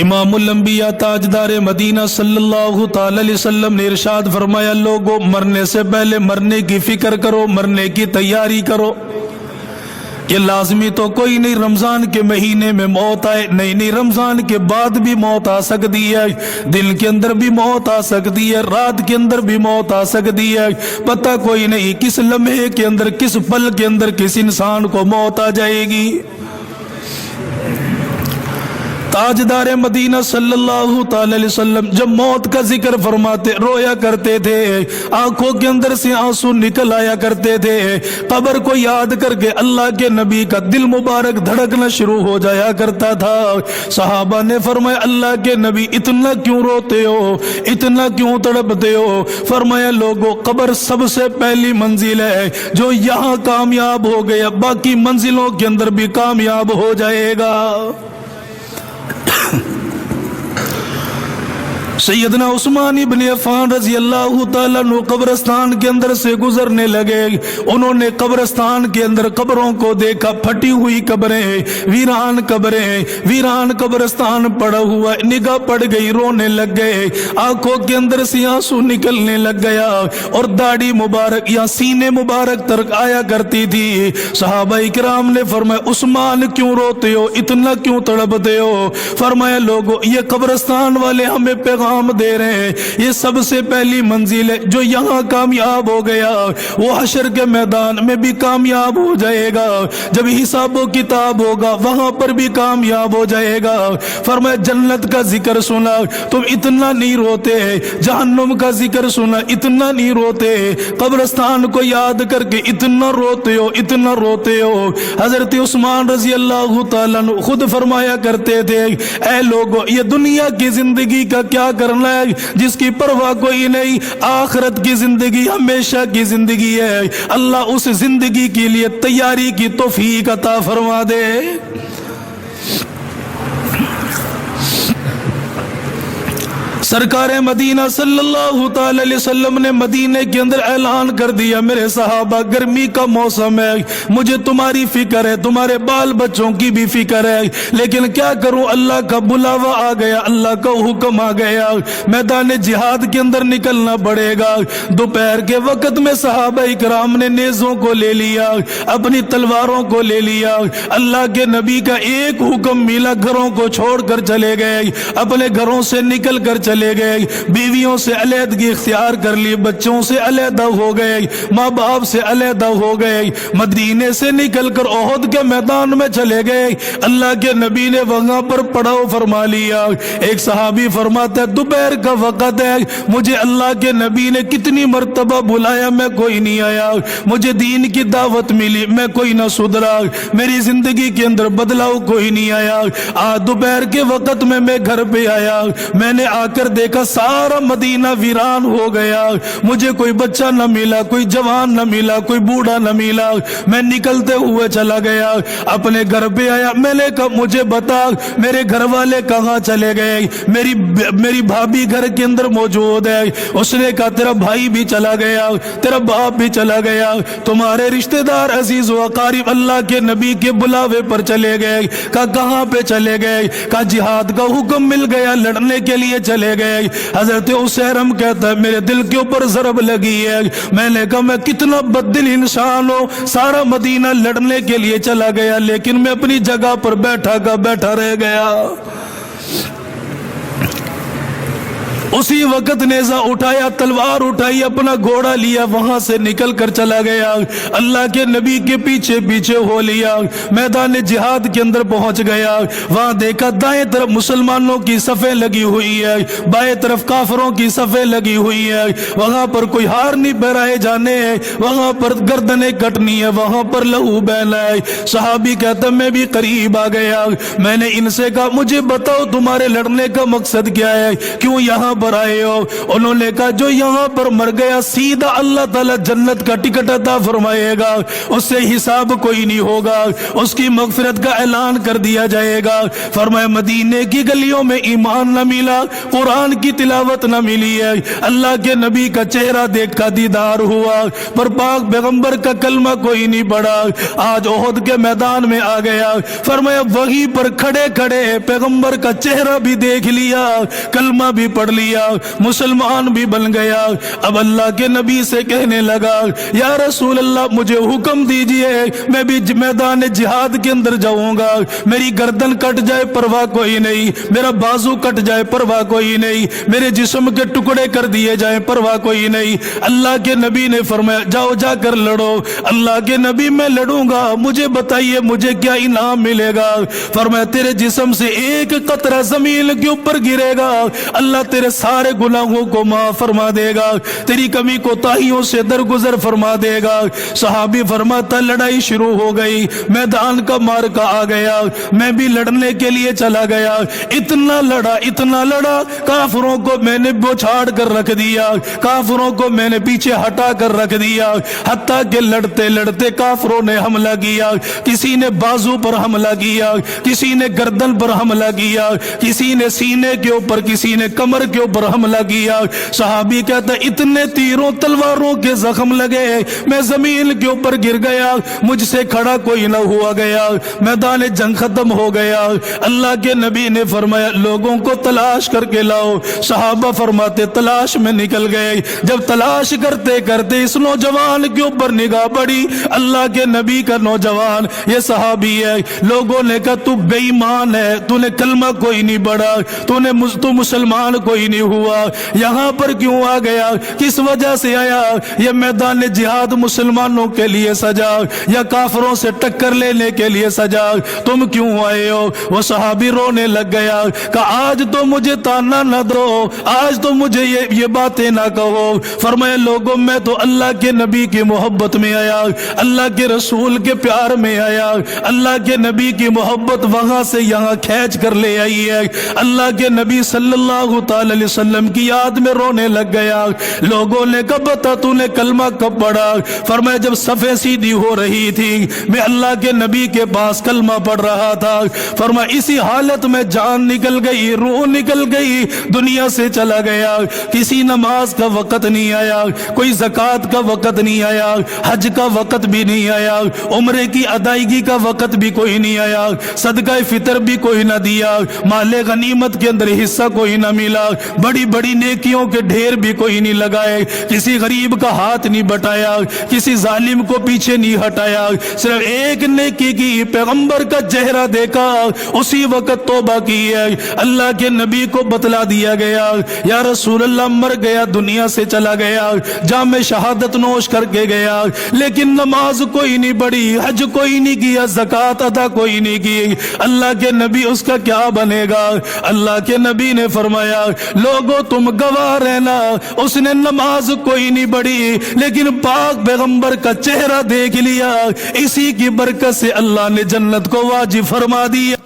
امام الانبیاء تاجدار مدینہ صلی اللہ تعالی علیہ وسلم نے ارشاد فرمایا، لوگوں مرنے سے پہلے مرنے کی فکر کرو، مرنے کی تیاری کرو۔ یہ لازمی تو کوئی نہیں رمضان کے مہینے میں موت آئے، نہیں رمضان کے بعد بھی موت آ سکتی ہے، دن کے اندر بھی موت آ سکتی ہے، رات کے اندر بھی موت آ سکتی ہے، پتہ کوئی نہیں کس لمحے کے اندر، کس پل کے اندر کس انسان کو موت آ جائے گی۔ تاجدار مدینہ صلی اللہ تعالی علیہ وسلم جب موت کا ذکر فرماتے رویا کرتے تھے، آنکھوں کے اندر سے آنسو نکل آیا کرتے تھے، قبر کو یاد کر کے اللہ کے نبی کا دل مبارک دھڑکنا شروع ہو جایا کرتا تھا۔ صحابہ نے فرمایا، اللہ کے نبی اتنا کیوں روتے ہو، اتنا کیوں تڑپتے ہو؟ فرمایا، لوگوں قبر سب سے پہلی منزل ہے، جو یہاں کامیاب ہو گیا باقی منزلوں کے اندر بھی کامیاب ہو جائے گا۔ سیدنا عثمان ابن عفان رضی اللہ تعالیٰ عنہ قبرستان کے اندر سے گزرنے لگے، انہوں نے قبرستان کے اندر قبروں کو دیکھا، پھٹی ہوئی قبریں، ویران قبرستان پڑا ہوا، نگاہ پڑ گئی، رونے لگ گئے، آنکھوں کے اندر سے آنسو نکلنے لگ گیا اور داڑھی مبارک یا سینے مبارک تک آیا کرتی تھی۔ صحابہ اکرام نے فرمایا، عثمان کیوں روتے ہو، اتنا کیوں تڑپتے ہو؟ فرمایا، لوگوں یہ قبرستان والے ہمیں پیغام دے رہے ہیں، یہ سب سے پہلی منزل ہے، جو یہاں کامیاب ہو گیا وہ حشر کے میدان میں بھی کامیاب ہو جائے گا، جب حساب و کتاب ہوگا وہاں پر بھی کامیاب ہو جائے گا۔ فرمایا، جنت کا ذکر سنا تم اتنا نہیں روتے، جہنم کا ذکر سنا اتنا نہیں روتے، قبرستان کو یاد کر کے اتنا روتے ہو، اتنا روتے ہو۔ حضرت عثمان رضی اللہ تعالیٰ عنہ خود فرمایا کرتے تھے، اے لوگوں یہ دنیا کی زندگی کا کیا کرنا ہے جس کی پرواہ کوئی نہیں، آخرت کی زندگی ہمیشہ کی زندگی ہے، اللہ اس زندگی کے لیے تیاری کی توفیق عطا فرما دے۔ سرکار مدینہ صلی اللہ تعالی علیہ وسلم نے مدینے کے اندر اعلان کر دیا، میرے صحابہ گرمی کا موسم ہے، مجھے تمہاری فکر ہے، تمہارے بال بچوں کی بھی فکر ہے، لیکن کیا کروں، اللہ کا بلاوا آ گیا، اللہ کا حکم آ گیا، میدان جہاد کے اندر نکلنا پڑے گا۔ دوپہر کے وقت میں صحابہ اکرام نے نیزوں کو لے لیا، اپنی تلواروں کو لے لیا، اللہ کے نبی کا ایک حکم ملا، گھروں کو چھوڑ کر چلے گئے، اپنے گھروں سے نکل کر چلے گئے، بیویوں سے علیحدگی اختیار کر لی، بچوں سے علیحدہ ہو گئے، ماں باپ سے علیحدہ ہو گئے، مدینے سے نکل کر احد کے میدان میں چلے گئے۔ اللہ کے نبی نے وہاں پر پڑاؤ فرما لیا۔ ایک صحابی فرماتا ہے، دوپہر کا وقت ہے، مجھے اللہ کے نبی نے کتنی مرتبہ بلایا، میں کوئی نہیں آیا، مجھے دین کی دعوت ملی، میں کوئی نہ سدھرا، میری زندگی کے اندر بدلاؤ کوئی نہیں آیا۔ آج دوپہر کے وقت میں گھر پہ آیا، میں نے آ کر دیکھا سارا مدینہ ویران ہو گیا، مجھے کوئی بچہ نہ ملا، کوئی جوان نہ ملا، کوئی بوڑھا نہ ملا، میں نکلتے ہوئے چلا گیا، اپنے گھر پہ آیا، میں نے کہا مجھے بتا میرے گھر والے کہاں چلے گئے؟ میری بھابھی گھر کے اندر موجود ہے۔ اس نے کہا تیرا بھائی بھی چلا گیا، تیرا باپ بھی چلا گیا، تمہارے رشتہ دار عزیز و اقارب اللہ کے نبی کے بلاوے پر چلے گئے۔ کہا کہاں پہ چلے گئے؟ کہا جہاد کا حکم مل گیا، لڑنے کے لیے چلے گئے۔ حضرت اسیرم کہتا ہے میرے دل کے اوپر ضرب لگی ہے، میں نے کہا میں کتنا بددل انسان ہوں، سارا مدینہ لڑنے کے لیے چلا گیا لیکن میں اپنی جگہ پر بیٹھا رہ گیا۔ اسی وقت نیزہ اٹھایا، تلوار اٹھائی، اپنا گھوڑا لیا، وہاں سے نکل کر چلا گیا، اللہ کے نبی کے پیچھے پیچھے ہو لیا، میدان جہاد کے اندر پہنچ گیا۔ وہاں دیکھا دائیں طرف مسلمانوں کی صفیں لگی ہوئی ہے، بائیں طرف کافروں کی صفیں لگی ہوئی ہے، وہاں پر کوئی ہار نہیں پہرائے جانے ہیں، وہاں پر گردنیں کٹنی ہے، وہاں پر لہو بہنا ہے۔ صحابی کہتا میں بھی قریب آ گیا، میں نے ان سے کہا مجھے بتاؤ تمہارے لڑنے کا مقصد کیا ہے، کیوں یہاں پر آئے ہو؟ انہوں نے کہا جو یہاں پر مر گیا سیدھا اللہ تعالیٰ جنت کا ٹکٹ عطا فرمائے گا، اس سے حساب کوئی نہیں ہوگا، اس کی مغفرت کا اعلان کر دیا جائے گا۔ فرمایا مدینے کی گلیوں میں ایمان نہ ملا، قرآن کی تلاوت نہ ملی ہے، اللہ کے نبی کا چہرہ دیکھ کا دیدار ہوا، پر پاک پیغمبر کا کلمہ کوئی نہیں پڑھا۔ آج احد کے میدان میں آ گیا، فرمایا وہیں پر کھڑے کھڑے پیغمبر کا چہرہ بھی دیکھ لیا، کلمہ بھی پڑھ لیا، مسلمان بھی بن گیا۔ اب اللہ کے نبی سے کہنے لگا یا رسول اللہ مجھے حکم دیجئے، میں بھی میدان جہاد کے اندر جاؤں گا، میری گردن کٹ جائے پرواہ کوئی نہیں، میرا بازو کٹ جائے پرواہ کوئی نہیں، میرے جسم کے ٹکڑے کر دیے جائیں پرواہ کوئی نہیں۔ اللہ کے نبی نے فرمایا جاؤ جا کر لڑو۔ اللہ کے نبی میں لڑوں گا، مجھے بتائیے مجھے کیا انعام ملے گا؟ فرمایا تیرے جسم سے ایک قطرہ زمین کے اوپر گرے گا، اللہ تیرے سارے گناہوں کو معاف فرما دے گا، تیری کمی کوتاہیوں سے درگزر فرما دے گا۔ صحابی فرماتا لڑائی شروع ہو گئی، میدان کا مارکا آ گیا، میں بھی لڑنے کے لیے چلا گیا، اتنا لڑا، کافروں کو میں نے بچھاڑ کر رکھ دیا، کافروں کو میں نے پیچھے ہٹا کر رکھ دیا، حتیٰ کہ لڑتے لڑتے کافروں نے حملہ کیا، کسی نے بازو پر حملہ کیا، کسی نے گردن پر حملہ کیا، کسی نے سینے کے اوپر، کسی نے کمر کے اوپر حملہ کیا۔ صحابی کہتا اتنے تیروں تلواروں کے زخم لگے، میں زمین کے اوپر گر گیا، مجھ سے کھڑا کوئی نہ ہوا گیا، میدان جنگ ختم ہو گیا۔ اللہ کے نبی نے فرمایا لوگوں کو تلاش کر کے لاؤ۔ صحابہ فرماتے تلاش میں نکل گئے، جب تلاش کرتے کرتے اس نوجوان کے اوپر نگاہ پڑی، اللہ کے نبی کا نوجوان یہ صحابی ہے۔ لوگوں نے کہا تو بے ایمان ہے، تو نے کلمہ کوئی نہیں پڑھا، تو مسلمان کوئی نہیں ہوا، یہاں پر کیوں آ گیا؟ کس وجہ سے آیا؟ یہ میدان جہاد مسلمانوں کے لیے سجا یا کافروں سے ٹکر لینے کے لیے سجا؟ تم کیوں آئے ہو؟ وہ صحابی رونے لگ گیا کہ آج تو مجھے تانا نہ دو، آج تو مجھے یہ باتیں نہ کہو۔ فرمایا لوگوں میں تو اللہ کے نبی کی محبت میں آیا، اللہ کے رسول کے پیار میں آیا، اللہ کے نبی کی محبت وہاں سے یہاں کھینچ کر لے آئی ہے، اللہ کے نبی صلی اللہ تعالی علیہ وسلم کی یاد میں رونے لگ گیا۔ لوگوں نے کہا بتا تو نے کلمہ کب پڑھا؟ فرمایا جب صفیں سیدھی ہو رہی تھی میں اللہ کے نبی کے پاس کلمہ پڑھ رہا تھا۔ فرمایا اسی حالت میں جان نکل گئی، روح نکل گئی، دنیا سے چلا گیا۔ کسی نماز کا وقت نہیں آیا، کوئی زکوٰۃ کا وقت نہیں آیا، حج کا وقت بھی نہیں آیا، عمرے کی ادائیگی کا وقت بھی کوئی نہیں آیا، صدقہ فطر بھی کوئی نہ دیا، مال غنیمت کے اندر حصہ کوئی نہ ملا، بڑی بڑی نیکیوں کے ڈھیر بھی کوئی نہیں لگائے، کسی غریب کا ہاتھ نہیں بٹایا، کسی ظالم کو پیچھے نہیں ہٹایا، صرف ایک نیکی کی، پیغمبر کا چہرہ دیکھا، اسی وقت توبہ کی ہے۔ اللہ کے نبی کو بتلا دیا گیا یا رسول اللہ مر گیا، دنیا سے چلا گیا، جام شہادت نوش کر کے گیا، لیکن نماز کوئی نہیں پڑھی، حج کوئی نہیں کیا، زکوٰۃ ادا کوئی نہیں کی، اللہ کے نبی اس کا کیا بنے گا؟ اللہ کے نبی نے فرمایا لوگوں تم گواہ رہنا، اس نے نماز کوئی نہیں پڑھی لیکن پاک پیغمبر کا چہرہ دیکھ لیا، اسی کی برکت سے اللہ نے جنت کو واجب فرما دیا۔